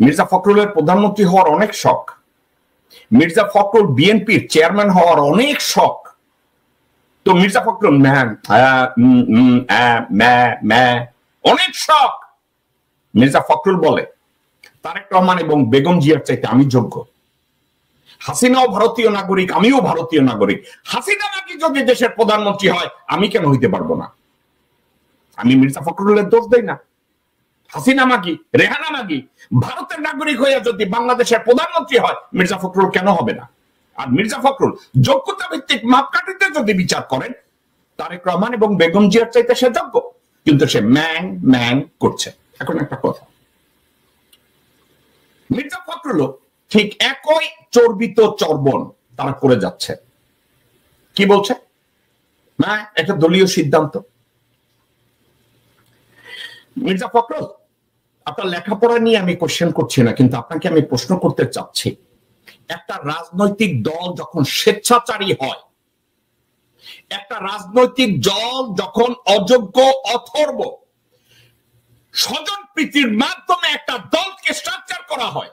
মির্জা ফখরুলের প্রধানমন্ত্রী হওয়ার অনেক শখ, মির্জা ফখরুল বিএনপির চেয়ারম্যান হওয়ার অনেক শখ। তো মির্জা ফখরুল অনেক শখ। মির্জা ফখরুল বলে তারেক রহমান এবং বেগম জিয়ার চাইতে আমি যোগ্য, হাসিনাও ভারতীয় নাগরিক, আমিও ভারতীয় নাগরিক, হাসিনা নাকি যদি দেশের প্রধানমন্ত্রী হয় আমি কেন হইতে পারবো না? আমি মির্জা ফখরুলের দোষ দেই না। হাসিনা মাগি, রেহানা মাগি ভারতের নাগরিক হয়ে যদি বাংলাদেশের প্রধানমন্ত্রী হয় মির্জা ফখরুল কেন হবে না? আর মির্জা ফখরুল যোগ্যতা ভিত্তিক মাপকাঠিতে যদি বিচার করেন তারেক রহমান এবং বেগম জিয়ার চাইতে সে যোগ্য, কিন্তু সে ম্যাং করছে। এখন একটা কথা, মির্জা ফখরুল ঠিক একই চর্বিত চর্বণ তারা করে যাচ্ছে। কি বলছে? না, একটা দলীয় সিদ্ধান্ত। মির্জা ফখরুল, আপনার লেখাপড়া নিয়ে আমি কোশ্চেন করছি না, কিন্তু আপনাকে আমি প্রশ্ন করতে চাচ্ছি, একটা রাজনৈতিক দল যখন স্বেচ্ছাচারী হয়, একটা রাজনৈতিক দল যখন অযোগ্য অথর্ব স্বজন প্রীতির মাধ্যমে একটা দলকে স্ট্রাকচার করা হয়,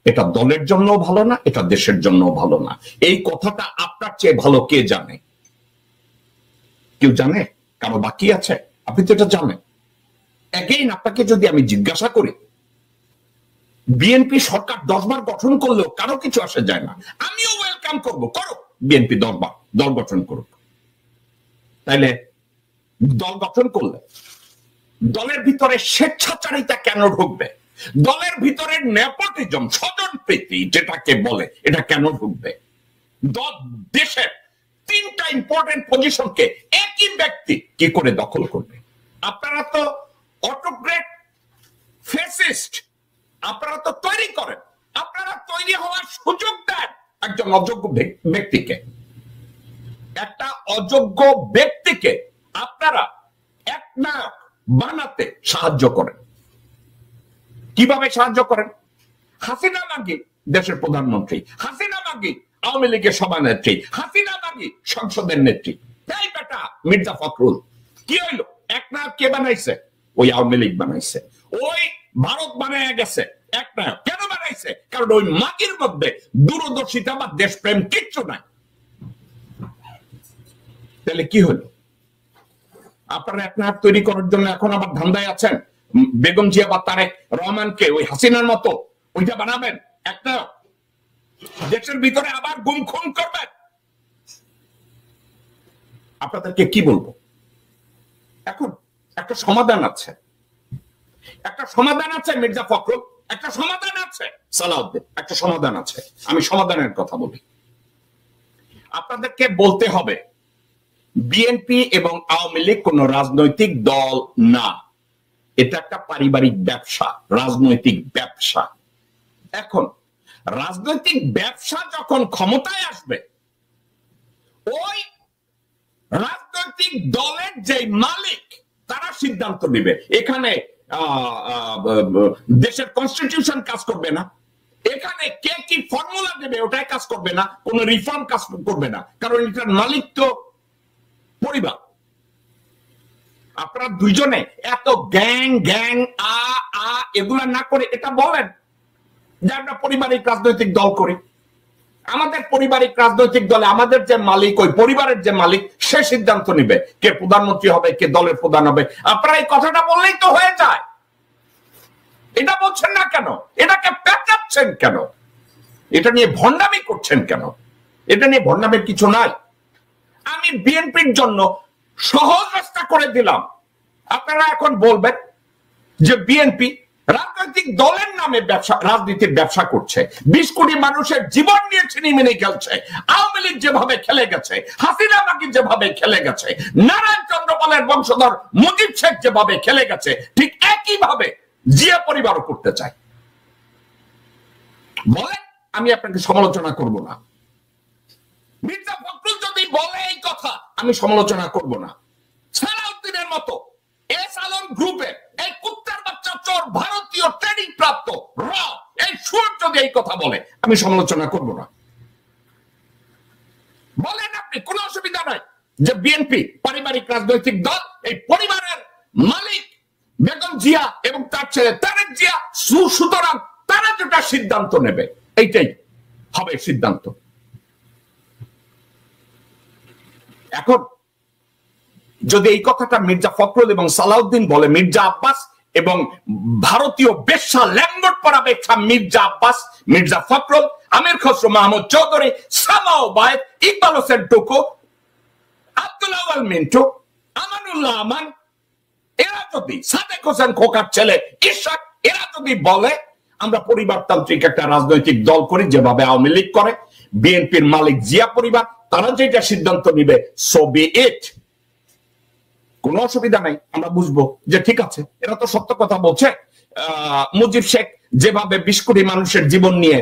এটা দলের জন্য ভালো না, এটা দেশের জন্য ভালো না। এই কথাটা আপনার চেয়ে ভালো কে জানে? কেউ জানে? কারো বাকি আছে? আপনি তো এটা জানেন। এগেইন আপনাকে যদি আমি জিজ্ঞাসা করি, বিএনপি সরকার 10 বার গঠন করলেও কারো কিছু আসে যায় না, আমিও ওয়েলকাম করবো, করো বিএনপি 10 বার দল গঠন করুক। তাইলে দল গঠন করলে দলের ভিতরে স্বেচ্ছাচারিতা কেন ঢুকবে? দলের ভিতরে নেপোটিজম, স্বজন প্রীতি যেটাকে বলে, এটা কেন ঢুকবে? দেশের 3টা ইম্পর্টেন্ট পজিশনকে একই ব্যক্তি কি করে দখল করবে? আপনারা তো অটোক্রেট, ফ্যাসিস্ট, আপনারা তো তৈরি করেন, আপনারা তৈরি হওয়ার সুযোগ দেন একজন অযোগ্য ব্যক্তিকে। একটা অযোগ্য ব্যক্তিকে আপনারা একনায়ক বানাতে সাহায্য করেন। কিভাবে সাহায্য করেন? হাসিনা মাগি দেশের প্রধানমন্ত্রী, হাসিনা মাগি আওয়ামী লীগের সভানেত্রী, হাসিনা মাগি সংসদের নেত্রী। তাই বেটা মির্জা ফখরুল কি হইলো? একনায়ক কে বানাইছে? ওই আওয়ামী লীগ বানাইছে, ওই ভারত বানায় গেছে। একনায়ক কেন বানাইছে? কারণ ওই মাগির মধ্যে দূরদর্শিতা বা দেশপ্রেম কিচ্ছু নাই। তাহলে কি হলো? আপনারা একনায়ক তৈরি করার জন্য এখন আবার ধান্দায় আছেন। বেগম জিয়া বা তারেক রহমানকে ওই হাসিনার মতো ওইটা বানাবেন একনায়ক, দেশের ভিতরে আবার গুম খুন করবেন। আপনাদেরকে কি বলবো? এখন একটা সমাধান আছে, একটা সমাধান আছে মির্জা ফখরুল, একটা সমাধান আছে সালাউদ্দিন, একটা সমাধান আছে। আমি সমাধানের কথা বলি। আপনাদেরকে বলতে হবে বিএনপি এবং আওয়ামী লীগ কোন রাজনৈতিক দল না, এটা একটা পারিবারিক ব্যবসা, রাজনৈতিক ব্যবসা। এখন রাজনৈতিক ব্যবসা যখন ক্ষমতায় আসবে, ওই রাজনৈতিক দলের যে মালিক তারা সিদ্ধান্ত নেবে। এখানে দেশের কনস্টিটিউশন কাজ করবে না, এখানে কে কি ফর্মুলা দেবে ওটাই কাজ করবে না, কোন রিফর্ম কাজ করবে না, কারণ এটার মালিক তো পরিবার। আপনারা দুইজনে এত গ্যাং গ্যাং এগুলা না করে এটা বলেন যে আমরা পারিবারিক রাজনৈতিক দল করি। আমাদের পারিবারিক রাজনৈতিক দলে আমাদের যে মালিক, ওই পরিবারের যে মালিক, সে সিদ্ধান্ত নিবে কে প্রধানমন্ত্রী হবে, কে দলের প্রধান হবে। আপনারা এই কথাটা বললেই তো হয়ে যায়। এটা বলছেন না কেন? এটাকে পেঁচাচ্ছেন কেন? এটা নিয়ে ভণ্ডামি করছেন কেন? এটা নিয়ে ভণ্ডামির কিছু নাই। আমি বিএনপির জন্য সহজ রাস্তা করে দিলাম। আপনারা এখন বলবেন যে বিএনপি রাজনৈতিক দলের নামে ব্যবসা, রাজনীতির ব্যবসা করছে, 20 কোটি মানুষের জীবন নিয়ে ছিনিমিনি খেলছে। আওয়ামী লীগ যেভাবে খেলে গেছে, হাসিনা মাগি যেভাবে খেলে গেছে, নারায়ণ চন্দ্রপালের বংশধর মুজিব শেখ যেভাবে খেলে গেছে, ঠিক একইভাবে জিয়া পরিবারও করতে চায়। বলেন, আমি আপনাকে সমালোচনা করব না। মির্জা ফখরুল যদি বলে এই কথা, আমি সমালোচনা করব না। সালাউদ্দিনের মতো এস আলম গ্রুপের এই কুত্তার বাচ্চা চোর, ভারতীয় ট্রেনিং প্রাপ্ত এই সুর যদি এই কথা বলে, আমি সমালোচনা করব না। বলেন আপনি, কোনো অসুবিধা নাই যে বিএনপি পারিবারিক রাজনৈতিক দল, এই পরিবারের মালিক বেগম জিয়া এবং তার ছেলে তারেক জিয়া, সুতরাং তার যেটা সিদ্ধান্ত নেবে এইটাই হবে সিদ্ধান্ত। এখন যদি এই কথাটা মির্জা ফখরুল এবং সালাউদ্দিন বলে, মির্জা আব্বাস এবং ভারতীয় বেশ্যা ল্যাঙ্গট পরা বেশ্যা মির্জা আব্বাস, মির্জা ফখরুল, আমির খসরু মাহমুদ চৌধুরী, সামাও বায়েদ, ইকবাল হোসেন টুকু, আব্দুল আওয়াল মিন্টু, আমানুল্লাহ আমান, এরা যদি, সাদেক হোসেন খোকার ছেলে ইশাক, এরা যদি বলে আমরা পরিবারতান্ত্রিক একটা রাজনৈতিক দল করি যেভাবে আওয়ামী লীগ করে, বিএনপির মালিক জিয়া পরিবার, তারা যেটা সিদ্ধান্ত নিবে সো বি ইট, কোনো অসুবিধা নাই। আমরা বুঝবো যে ঠিক আছে, এরা তো সত্য কথা বলছে। মুজিব শেখ যেভাবে 20 কোটি মানুষের জীবন নিয়ে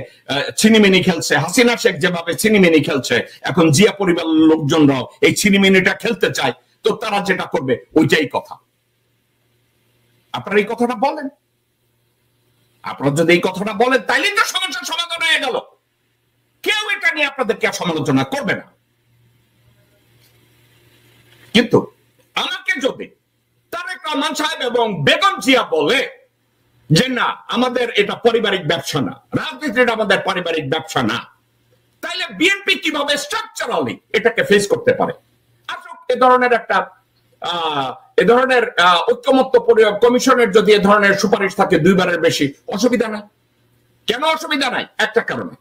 ছিনিমিনি খেলছে, হাসিনা শেখ যেভাবে ছিনিমিনি খেলছে, এখন জিয়া পরিবারের লোকজনরাও এই ছিনিমিনিটা খেলতে চায়, তো তারা যেটা করবে ওইটাই কথা। আপনারা এই কথাটা বলেন, আপনারা যদি এই কথাটা বলেন তাইলে তো সমস্যার সমাধান হয়ে গেল। কেউ এটা নিয়ে আপনাদেরকে সমালোচনা করবে না। কিন্তু আমাকে যদি তারেক রহমান সাহেব এবং বেগম জিয়া বলে যে না আমাদের এটা পারিবারিক ব্যবসা না, রাজনীতিটা আমাদের পারিবারিক ব্যবসা না, তাইলে বিএনপি কিভাবে স্ট্রাকচারালি এটাকে ফেস করতে পারে? আসলে এ ধরনের একটা ঐক্যমত্য কমিশনের যদি এ ধরনের সুপারিশ থাকে 2 বারের বেশি, অসুবিধা নাই। কেন অসুবিধা নাই? একটা কারণে,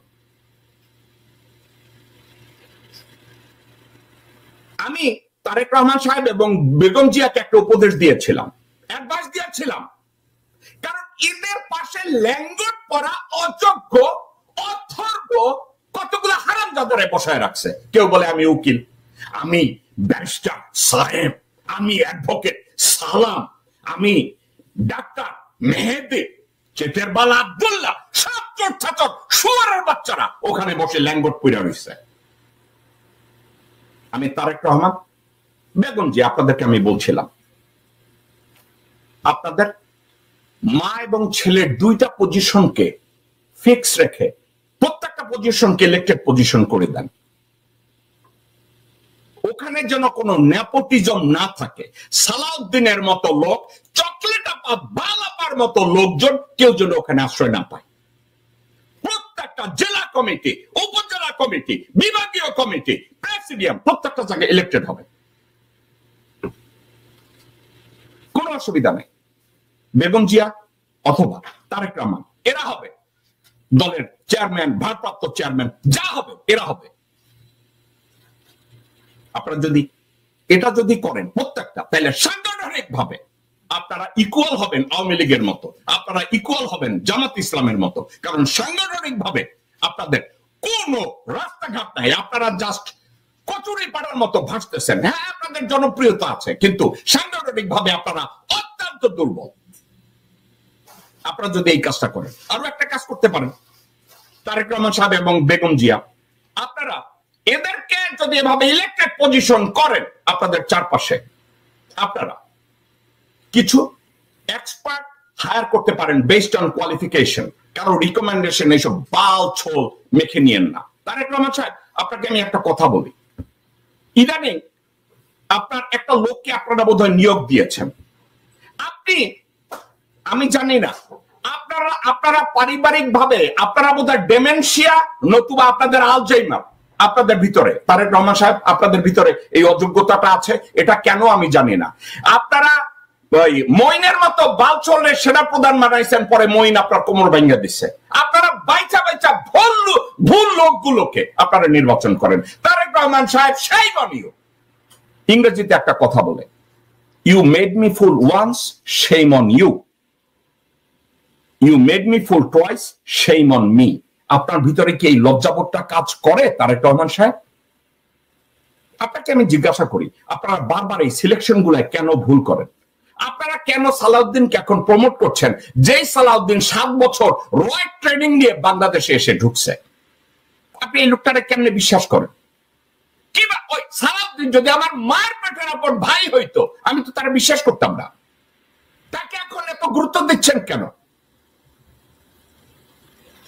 আমি তারেক রহমান সাহেব এবং বেগম জিয়াকে একটা উপদেশ দিয়েছিলাম, অ্যাডভাইস দিয়েছিলাম, কারণ এদের পাশে ল্যাঙ্গট পরা অযোগ্য অথর্ব কতগুলো হারামজাদারে বসায় রাখছে। কেউ বলে আমি উকিল, আমি ব্যারিস্টার সাহেব, আমি অ্যাডভোকেট সালাম, আমি ডাক্তার মেহেদি, চেতেরবালা আব্দুল্লাহ, সব চোর ছাচর শুয়ারের বাচ্চারা ওখানে বসে ল্যাঙ্গট পইরা রইছে। আমি তারেক রহমান, বেগম জি, আপনাদেরকে আমি বলছিলাম আপনাদের মা এবং ছেলের 2টা পজিশনকে ফিক্স রেখে প্রত্যেকটা পজিশনকে ইলেক্টেড পজিশন করে দেন। ওখানে যেন কোনো নেপোটিজম না থাকে। সালাউদ্দিনের মতো লোক, চকলেট আপা বালাপার মতো লোকজন কেউ যেন ওখানে আশ্রয় না পায়। প্রত্যেকটা জেলা কমিটি, উপজেলা কমিটি, বিভাগীয় কমিটি, প্রেসিডিয়াম প্রত্যেকটা জায়গায় ইলেক্টেড হবে, কোনো অসুবিধা নেই। বেগম জিয়া অথবা তারেক রহমান এরা হবে দলের চেয়ারম্যান, ভারপ্রাপ্ত চেয়ারম্যান, যা হবে এরা হবে। আপনারা যদি এটা যদি করেন প্রত্যেকটা, তাহলে সাংগঠনিক ভাবে আপনারা ইকুয়াল হবেন আওয়ামী লীগের মতো, আপনারা ইকুয়াল হবেন জামাত ইসলামের মতো। কারণ সাংগঠনিক ভাবে আপনাদের কোনো রাস্তাঘাট নাই, আপনারা জাস্ট কচুরি পাড়ার মতো ভাসতেছেন। হ্যাঁ, আপনাদের জনপ্রিয়তা আছে, কিন্তু সাংগঠনিক ভাবে আপনারা অত্যন্ত দুর্বল। আপনারা যদি এই কাজটা করেন, আরো একটা কাজ করতে পারেন, তারেক রহমান সাহেব এবং বেগম জিয়া, আপনারা এদেরকে যদি এভাবে ইলেক্টেড পজিশন করেন, আপনাদের চারপাশে আপনারা কিছু এক্সপার্ট হায়ার করতে পারেন বেসড অন কোয়ালিফিকেশন। কারো রিকমেন্ডেশন এইসব বাল ছোল মেখে নিয়েন না। তারেক রহমান সাহেব, আপনাকে আমি একটা কথা বলি, ইদানিং আপনার একটা লোককে আপনারা বোধহয় নিয়োগ দিয়েছেন, আপনি, আমি জানি না, আপনারা পারিবারিক ভাবে আপনারা বোধহয় ডেমেনশিয়া নতুবা আপনাদের আলজাইমার আপনাদের ভিতরে। তারেক রহমান সাহেব, আপনাদের ভিতরে এই অযোগ্যতাটা আছে, এটা কেন আমি জানি না। আপনারা ওই মইনের মতো বালচলের সেনা প্রধান বানাইছেন, পরে মইন আপনার কোমর ভাঙা দিচ্ছে। আপনারা বাইচা বাইচা ভুল লোকগুলোকে আপনারা নির্বাচন করেন। তারেক রহমান সাহেব সেই বানিও, ইংরেজিতে একটা কথা বলে, you made me fool once, shame on you. You made me fool twice, shame on me. আপনার ভিতরে কি এই লজ্জাবোধটা কাজ করে তারেক রহমান সাহেব? আপনাকে আমি জিজ্ঞাসা করি, আপনারা বারবার এই সিলেকশন গুলায় কেন ভুল করেন? আপনারা কেন সালাউদ্দিনকে এখন প্রমোট করছেন, যেই সালাউদ্দিন 7 বছর রয়েট ট্রেনিং নিয়ে বাংলাদেশে এসে ঢুকছে? আপনি এই লোকটারে কেমনে বিশ্বাস করেন? কিবা ওই সালাউদ্দিন যদি আমার মায়ের পেটের উপর ভাই হইতো, আমি তো তারা বিশ্বাস করতাম না। তাকে এখন এত গুরুত্ব দিচ্ছেন কেন?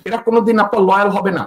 এরা কোনোদিন আপনার লয়াল হবে না।